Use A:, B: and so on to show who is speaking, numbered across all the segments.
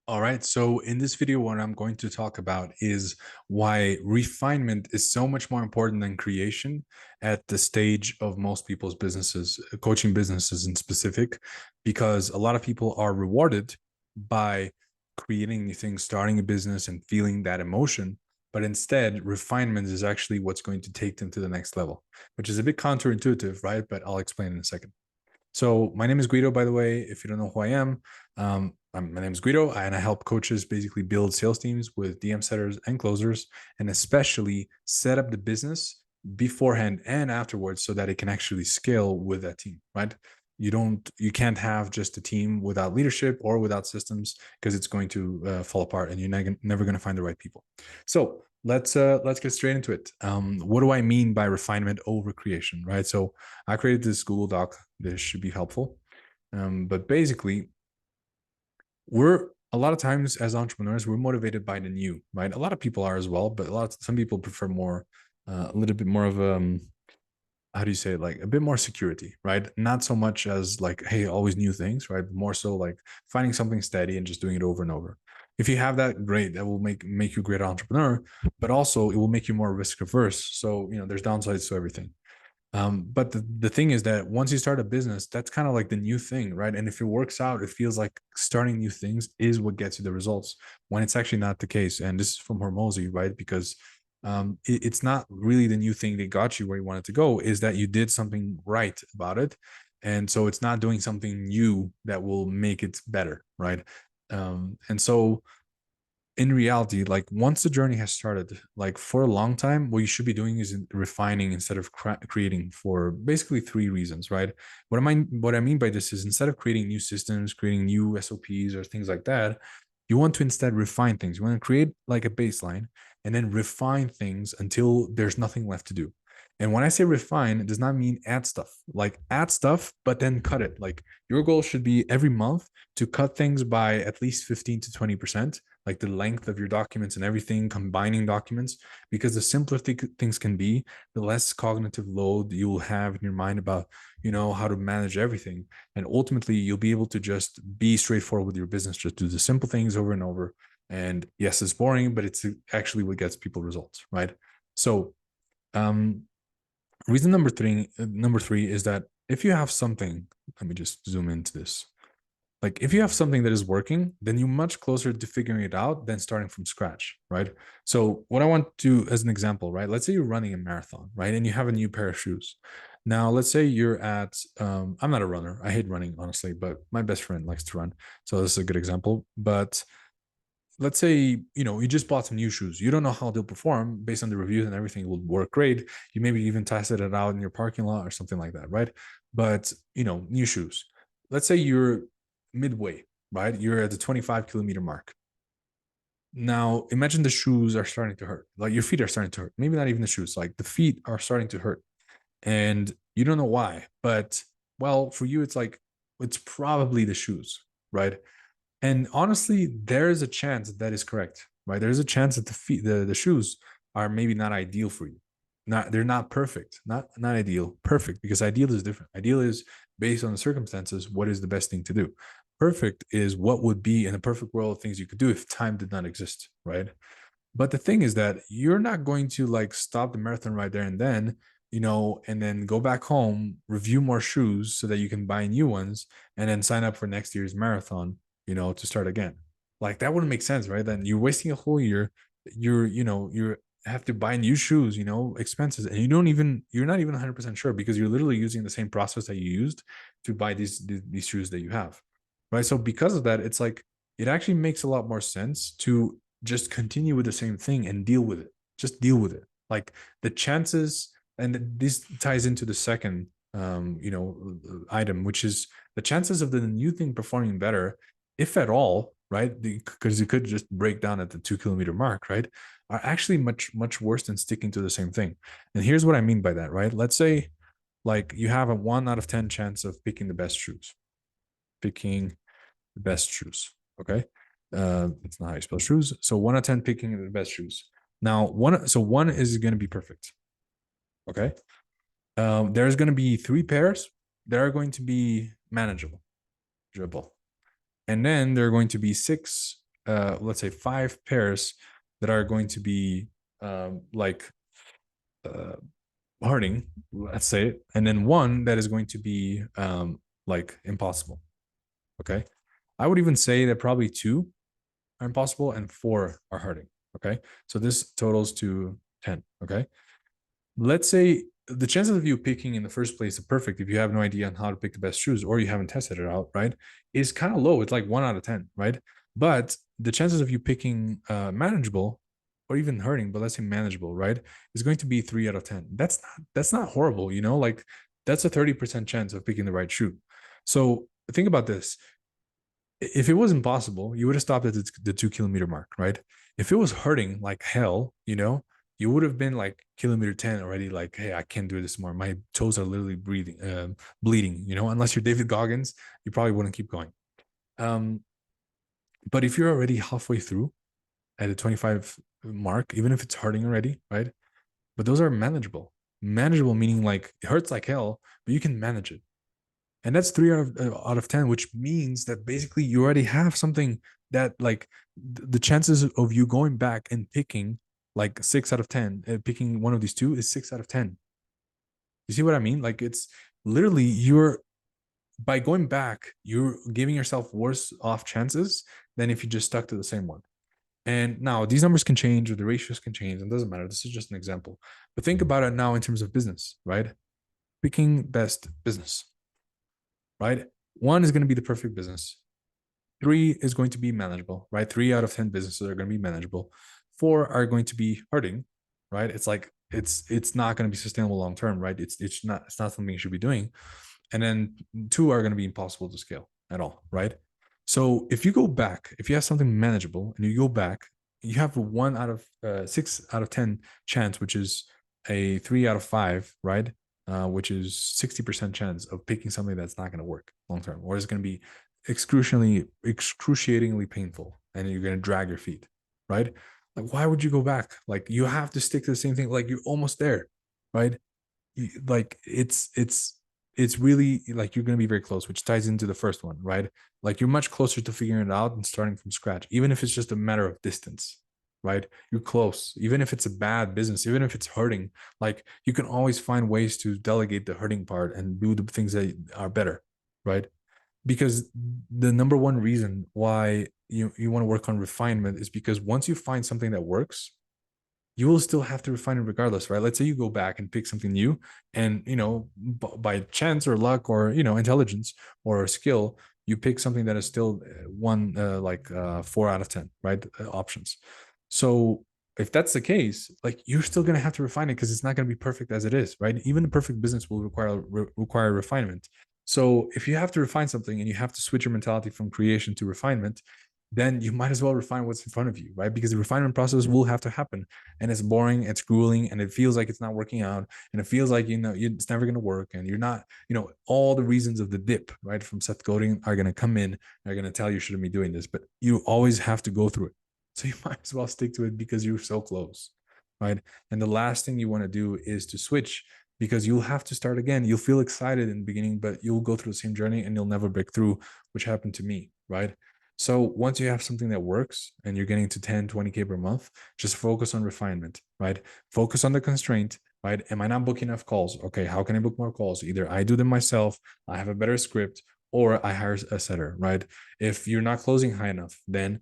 A: All right. So in this video, what I'm going to talk about is why refinement is so much more important than creation at the stage of most people's businesses, coaching businesses in specific, because a lot of people are rewarded by creating new things, starting a business and feeling that emotion. But instead, refinement is actually what's going to take them to the next level, which is a bit counterintuitive, right? But I'll explain in a second. So my name is Guido, by the way. If you don't know who I am, my name is Guido, and I help coaches basically build sales teams with DM setters and closers, and especially set up the business beforehand and afterwards so that it can actually scale with that team, right? You can't have just a team without leadership or without systems because it's going to fall apart, and you're never going to find the right people. So let's get straight into it. What do I mean by refinement over creation, right? So I created this Google Doc. This should be helpful. But basically, we're a lot of times as entrepreneurs, we're motivated by the new, right? A lot of people are as well, but some people prefer more, a little bit more of how do you say it? Like a bit more security, right? Not so much as like, hey, always new things, right? More so like finding something steady and just doing it over and over. If you have that, great. That will make you a great entrepreneur, but also it will make you more risk averse. So there's downsides to everything. But the thing is that once you start a business, that's kind of like the new thing, right? And if it works out, it feels like starting new things is what gets you the results when it's actually not the case. And this is from Hormozy, right? Because it's not really the new thing that got you where you wanted to go, is that you did something right about it. And so it's not doing something new that will make it better, right? And so in reality, like once the journey has started, like for a long time, what you should be doing is refining instead of creating, for basically three reasons, right? What I mean by this is, instead of creating new systems, creating new SOPs or things like that, you want to instead refine things. You want to create like a baseline and then refine things until there's nothing left to do. And when I say refine, it does not mean add stuff. Like add stuff, but then cut it. Like your goal should be every month to cut things by at least 15 to 20%, like the length of your documents and everything, combining documents, because the simpler things can be, the less cognitive load you will have in your mind about, how to manage everything. And ultimately, you'll be able to just be straightforward with your business, just do the simple things over and over. And yes, it's boring, but it's actually what gets people results, right? So, um, reason number three is that if you have something, let me just zoom into this, like if you have something that is working, then you're much closer to figuring it out than starting from scratch, right? So what I want to, as an example, right? Let's say you're running a marathon, right? And you have a new pair of shoes. Now, let's say you're at, I'm not a runner. I hate running, honestly, but my best friend likes to run. So this is a good example. But let's say, you just bought some new shoes. You don't know how they'll perform based on the reviews and everything. It will work great. You maybe even tested it out in your parking lot or something like that, right? But, new shoes. Let's say you're midway, right? You're at the 25-kilometer mark. Now, imagine the shoes are starting to hurt. Like your feet are starting to hurt. Maybe not even the shoes, like the feet are starting to hurt. And you don't know why. But, well, for you, it's like, it's probably the shoes, right? And honestly, there is a chance that is correct, right? There's a chance that the shoes are maybe not ideal for you. They're not perfect, not ideal, perfect, because ideal is different. Ideal is based on the circumstances, what is the best thing to do. Perfect is what would be in a perfect world things you could do if time did not exist, right? But the thing is that you're not going to like stop the marathon right there and then, and then go back home, review more shoes so that you can buy new ones and then sign up for next year's marathon, to start again. Like that wouldn't make sense, right? Then you're wasting a whole year. You have to buy new shoes, expenses, and you're not even 100% sure because you're literally using the same process that you used to buy these shoes that you have, right? So because of that, it's like it actually makes a lot more sense to just continue with the same thing and deal with it. Just deal with it. Like the chances, and this ties into the second, item, which is the chances of the new thing performing better, if at all, right? Because you could just break down at the 2 kilometer mark, right? Are actually much, much worse than sticking to the same thing. And here's what I mean by that, right? Let's say like you have a 1 out of 10 chance of picking the best shoes, picking the best shoes. Okay. It's not how you spell shoes. So 1 out of 10 picking the best shoes. Now, one is going to be perfect. Okay. There's going to be three pairs that are going to be manageable, dribble. And then there are going to be six let's say 5 pairs that are going to be like uh, hurting, let's say, and then one that is going to be like impossible. Okay. I would even say that probably 2 are impossible and 4 are hurting. Okay. So this totals to 10. Okay. Let's say the chances of you picking in the first place the perfect, if you have no idea on how to pick the best shoes or you haven't tested it out, right, is kind of low. It's like 1 out of 10, right? But the chances of you picking manageable or even hurting, but let's say manageable, right, is going to be 3 out of 10. That's not horrible, like that's a 30% chance of picking the right shoe. So think about this. If it was impossible, you would have stopped at the 2 kilometer mark, right? If it was hurting like hell, you would have been like kilometer 10 already, like, hey, I can't do this more. My toes are literally bleeding, unless you're David Goggins, you probably wouldn't keep going. But if you're already halfway through at a 25 mark, even if it's hurting already, right? But those are manageable. Manageable meaning like it hurts like hell, but you can manage it. And that's 3 out of 10, which means that basically you already have something that like the chances of you going back and picking like 6 out of 10, picking one of these two is 6 out of 10. You see what I mean? Like it's literally by going back, you're giving yourself worse off chances than if you just stuck to the same one. And now these numbers can change or the ratios can change. It doesn't matter. This is just an example. But think about it now in terms of business, right? Picking best business, right? 1 is going to be the perfect business. 3 is going to be manageable, right? 3 out of 10 businesses are going to be manageable. 4 are going to be hurting, right? It's like it's not going to be sustainable long term, right? It's not something you should be doing. And then 2 are going to be impossible to scale at all, right? So if you go back, if you have something manageable and you go back, you have a 6 out of 10 chance, which is a 3 out of 5, right? Which is 60% chance of picking something that's not going to work long term, or is going to be excruciatingly painful, and you're going to drag your feet, right? Like, why would you go back? Like, you have to stick to the same thing. Like, you're almost there, right? Like, it's really like you're going to be very close, which ties into the first one, right? Like, you're much closer to figuring it out and starting from scratch, even if it's just a matter of distance, right? You're close, even if it's a bad business, even if it's hurting. Like, you can always find ways to delegate the hurting part and do the things that are better, right? Because the number one reason why you want to work on refinement is because once you find something that works, you will still have to refine it regardless, right? Let's say you go back and pick something new, and by chance or luck or intelligence or skill, you pick something that is still 4 out of 10, right? Options. So if that's the case, like, you're still going to have to refine it because it's not going to be perfect as it is, right? Even the perfect business will require refinement. So if you have to refine something and you have to switch your mentality from creation to refinement, then you might as well refine what's in front of you, right? Because the refinement process will have to happen, and it's boring, it's grueling, and it feels like it's not working out, and it feels like it's never going to work, and you're not, all the reasons of the dip, right, from Seth Godin are going to come in, are going to tell you shouldn't be doing this, but you always have to go through it. So you might as well stick to it because you're so close, right? And the last thing you want to do is to switch, because you'll have to start again. You'll feel excited in the beginning, but you'll go through the same journey and you'll never break through, which happened to me, right? So once you have something that works and you're getting to 10, 20K per month, just focus on refinement, right? Focus on the constraint, right? Am I not booking enough calls? Okay, how can I book more calls? Either I do them myself, I have a better script, or I hire a setter, right? If you're not closing high enough, then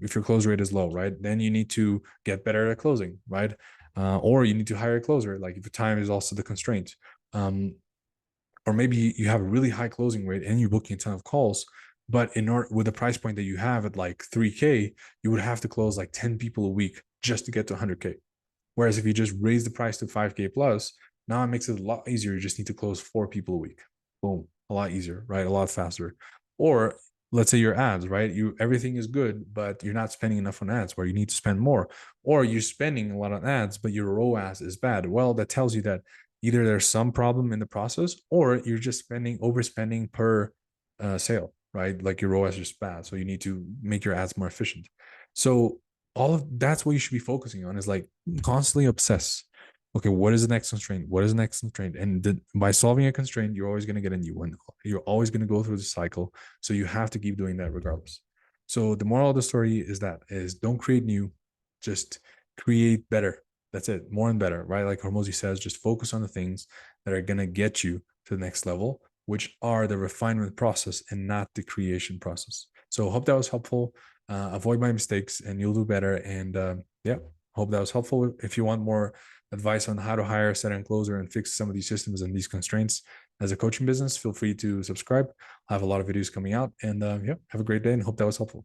A: if your close rate is low, right, then you need to get better at closing, right? Or you need to hire a closer, like if time is also the constraint. Or maybe you have a really high closing rate and you're booking a ton of calls, but in order with the price point that you have at like 3K, you would have to close like 10 people a week just to get to 100K. Whereas if you just raise the price to 5K plus, now it makes it a lot easier. You just need to close 4 people a week. Boom, a lot easier, right? A lot faster. Or let's say your ads, right? Everything is good, but you're not spending enough on ads where you need to spend more. Or you're spending a lot on ads, but your ROAS is bad. Well, that tells you that either there's some problem in the process, or you're just overspending per sale, right? Like your ROAS is just bad. So you need to make your ads more efficient. So all of that's what you should be focusing on, is like constantly obsess. Okay, what is the next constraint? What is the next constraint? And by solving a constraint, you're always going to get a new one. You're always going to go through the cycle. So you have to keep doing that regardless. So the moral of the story is don't create new, just create better. That's it, more and better, right? Like Hormozy says, just focus on the things that are gonna get you to the next level, which are the refinement process and not the creation process. So hope that was helpful. Avoid my mistakes and you'll do better. And yeah, hope that was helpful. If you want more advice on how to hire, set and closer, and fix some of these systems and these constraints as a coaching business, feel free to subscribe. I have a lot of videos coming out. And yeah, have a great day and hope that was helpful.